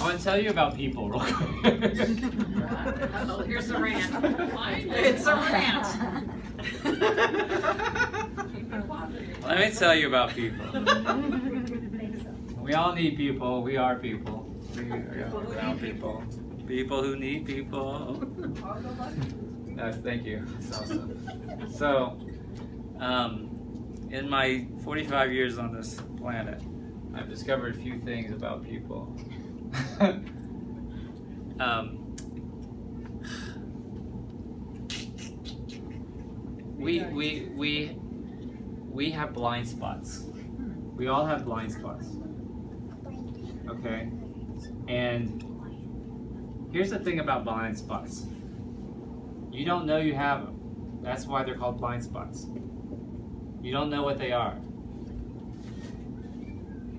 want to tell you about people real quick. Oh, here's a rant. It's a rant. Let me tell you about people. We all need people. We are people. We are people. People who need people. Thank you. That's awesome. So, in my 45 years on this planet, I've discovered a few things about people. We have blind spots. We all have blind spots. Okay? And here's the thing about blind spots. You don't know you have them. That's why they're called blind spots. You don't know what they are.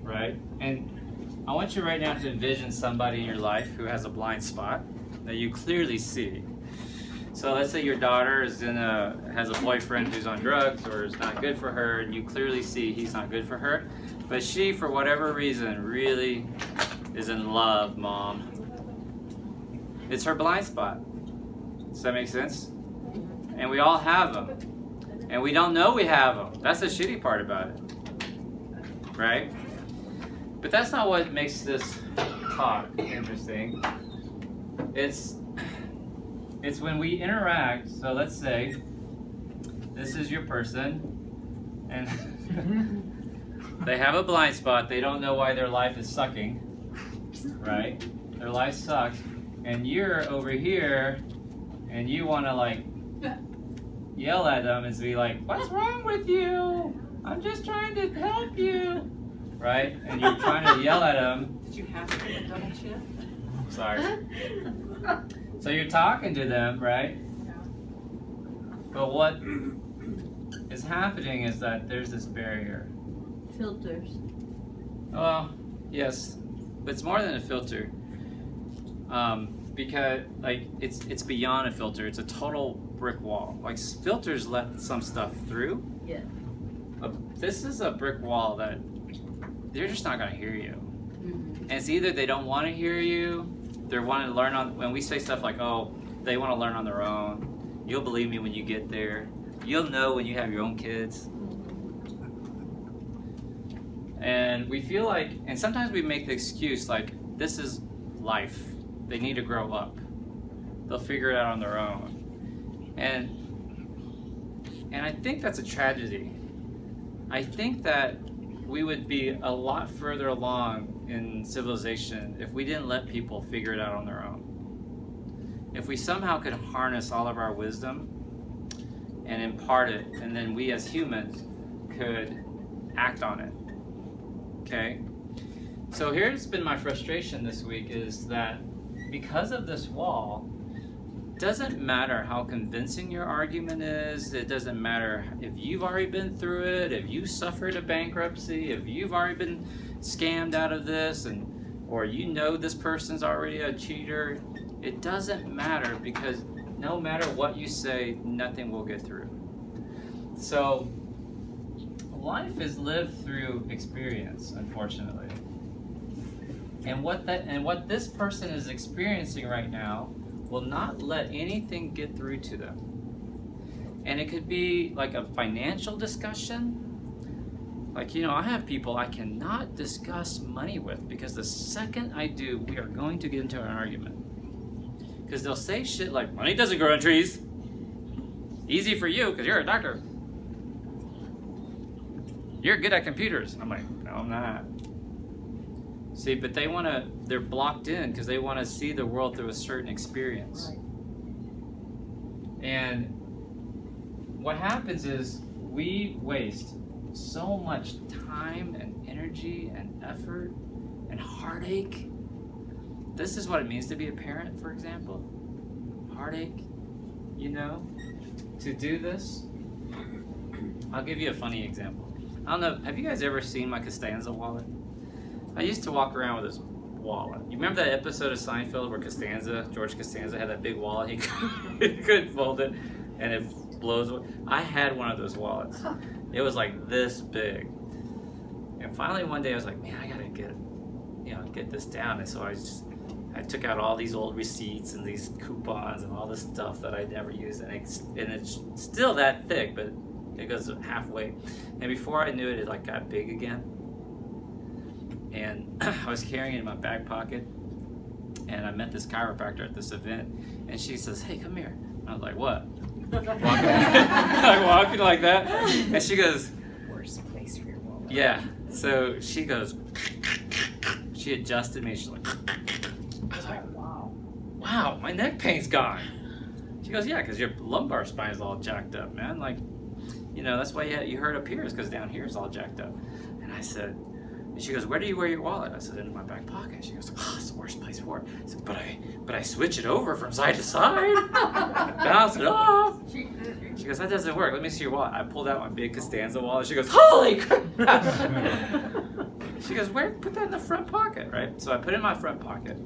Right? And I want you right now to envision somebody in your life who has a blind spot that you clearly see. So let's say your daughter has a boyfriend who's on drugs or is not good for her, and you clearly see he's not good for her. But she, for whatever reason, really is in love, Mom. It's her blind spot. Does that make sense? And we all have them. And we don't know we have them. That's the shitty part about it. Right? But that's not what makes this talk interesting. It's when we interact. So let's say this is your person and they have a blind spot. They don't know why their life is sucking. Right? Their life sucks. And you're over here and you want to like yell at them and be like, what's wrong with you? I'm just trying to help you. Right? And you're trying to yell at them. Did you have to get a double shift? Sorry. So you're talking to them, right? Yeah. But what is happening is that there's this barrier. Filters. Well, yes. But it's more than a filter. Because like it's beyond a filter. It's a total brick wall. Like filters let some stuff through. Yeah. This is a brick wall that they're just not going to hear you. Mm-hmm. And it's either they don't want to hear you, they're wanting to learn on, when we say stuff like, oh, they want to learn on their own, you'll believe me when you get there. You'll know when you have your own kids. And we feel like, and sometimes we make the excuse like, this is life. They need to grow up. They'll figure it out on their own. And I think that's a tragedy. I think that we would be a lot further along in civilization if we didn't let people figure it out on their own. If we somehow could harness all of our wisdom and impart it, and then we as humans could act on it. Okay? So here's been my frustration this week is that because of this wall, it doesn't matter how convincing your argument is, it doesn't matter if you've already been through it, if you suffered a bankruptcy, if you've already been scammed out of this, or you know this person's already a cheater, it doesn't matter because no matter what you say, nothing will get through. So life is lived through experience, unfortunately. And what this person is experiencing right now will not let anything get through to them. And it could be like a financial discussion. Like, I have people I cannot discuss money with because the second I do, we are going to get into an argument. Because they'll say shit like, money doesn't grow on trees. Easy for you because you're a doctor. You're good at computers. I'm like, no, I'm not. See, but they're blocked in because they want to see the world through a certain experience. Right. And what happens is we waste so much time and energy and effort and heartache. This is what it means to be a parent, for example. Heartache, to do this. I'll give you a funny example. I don't know, have you guys ever seen my Costanza wallet? I used to walk around with this wallet. You remember that episode of Seinfeld where George Costanza had that big wallet? He couldn't fold it and it blows away. I had one of those wallets. It was like this big. And finally one day I was like, man, I gotta get this down. And so I I took out all these old receipts and these coupons and all this stuff that I never used, and it's still that thick, but it goes halfway. And before I knew it, it like got big again. And I was carrying it in my back pocket, and I met this chiropractor at this event, and she says, "Hey, come here." And I was like, "What?" walking like that, and she goes, Worst place for your wallet. yeah. So she goes, she adjusted me. She's like, I was like, wow, my neck pain's gone. She goes, yeah, because your lumbar spine is all jacked up, man. Like, that's why you hurt up here, is because down here is all jacked up. And I said, and she goes, where do you wear your wallet? I said, in my back pocket. She goes, oh, it's the worst place for it. I said, but I switch it over from side to side. Bounce it off. She goes, that doesn't work. Let me see your wallet. I pulled out my big Costanza wallet. She goes, holy crap. She goes, put that in the front pocket, right? So I put it in my front pocket.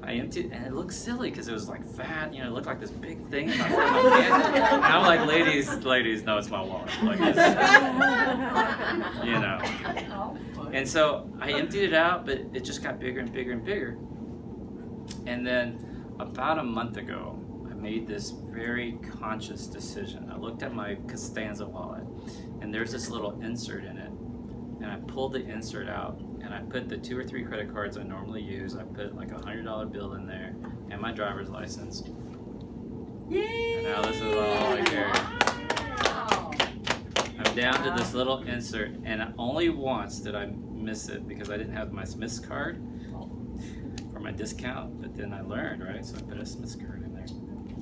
I emptied, and it looked silly because it was like fat, it looked like this big thing in my front of my pants. And I'm like, ladies, no, it's my wallet. Like this, And so I emptied it out, but it just got bigger and bigger and bigger. And then about a month ago, I made this very conscious decision. I looked at my Costanza wallet, and there's this little insert in it. And I pulled the insert out, and I put the 2 or 3 credit cards I normally use. I put like a $100 bill in there, and my driver's license. Yay! And now this is all I carry. Wow. I'm down to this little insert, and only once did I miss it because I didn't have my Smith's card for my discount. But then I learned, right? So I put a Smith's card in there.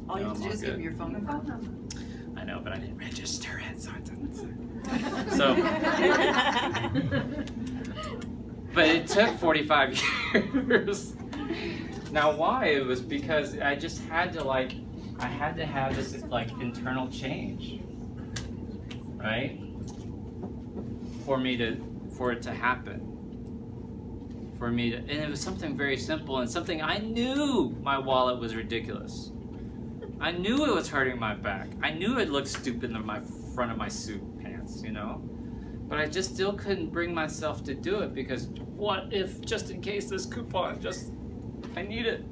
All you have to do is give me your phone number. I know, but I didn't register it, so it didn't. So, but it took 45 years. Now, why? It was because I just had to have this internal change, right? For it to happen. And it was something very simple and something I knew my wallet was ridiculous. I knew it was hurting my back. I knew it looked stupid in my front of my suit pants, But I just still couldn't bring myself to do it because what if, just in case this coupon, I need it.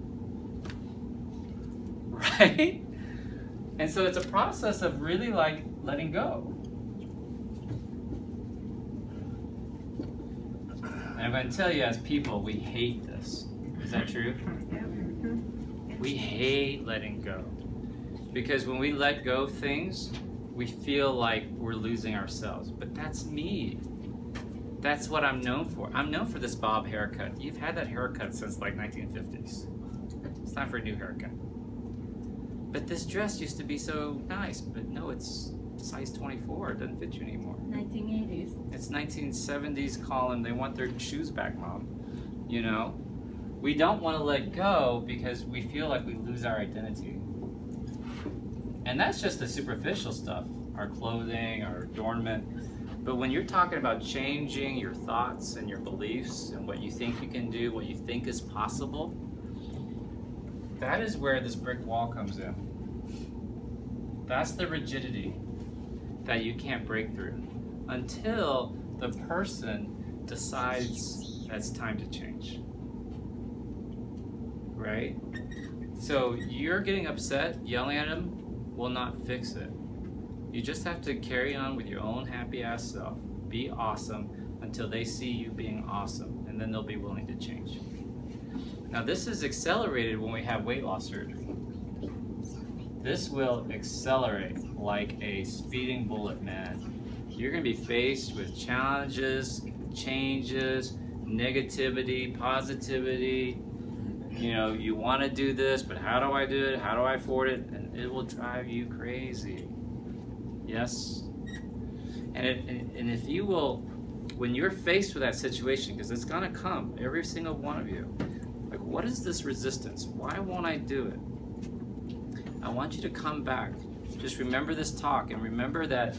Right? And so it's a process of really letting go. And I'm going to tell you, as people, we hate this. Is that true? We hate letting go. Because when we let go of things, we feel like we're losing ourselves. But that's me. That's what I'm known for. I'm known for this bob haircut. You've had that haircut since 1950s. It's time for a new haircut. But this dress used to be so nice, but no, it's size 24. It doesn't fit you anymore. 1980s. It's 1970s, Colin. They want their shoes back, Mom. We don't want to let go because we feel like we lose our identity. And that's just the superficial stuff, our clothing, our adornment. But when you're talking about changing your thoughts and your beliefs and what you think you can do, what you think is possible, that is where this brick wall comes in. That's the rigidity that you can't break through until the person decides that it's time to change. Right? So you're getting upset, yelling at them will not fix it. You just have to carry on with your own happy ass self. Be awesome until they see you being awesome, and then they'll be willing to change. Now this is accelerated when we have weight loss surgery. This will accelerate like a speeding bullet, man. You're gonna be faced with challenges, changes, negativity, positivity. You want to do this, but how do I do it? How do I afford it? And it will drive you crazy. Yes? And if you will, when you're faced with that situation, because it's going to come, every single one of you, what is this resistance? Why won't I do it? I want you to come back. Just remember this talk and remember that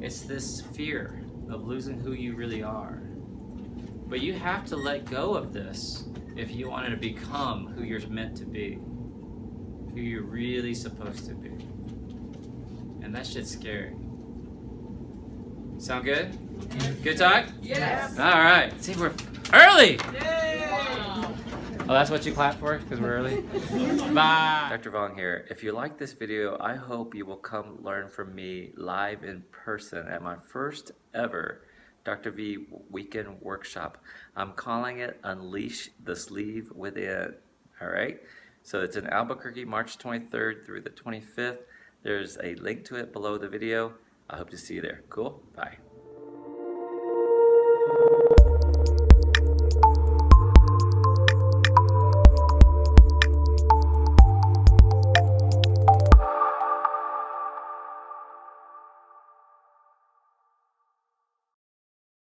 it's this fear of losing who you really are. But you have to let go of this if you want to become who you're meant to be, who you're really supposed to be. And that shit's scary. Sound good? Good talk? Yes. All right. See, we're early. Yay. Oh, that's what you clap for? Because we're early? Bye! Dr. Vuong here. If you like this video, I hope you will come learn from me live in person at my first ever Dr. V weekend workshop. I'm calling it Unleash the Sleeve Within. All right? So it's in Albuquerque, March 23rd through the 25th. There's a link to it below the video. I hope to see you there. Cool? Bye.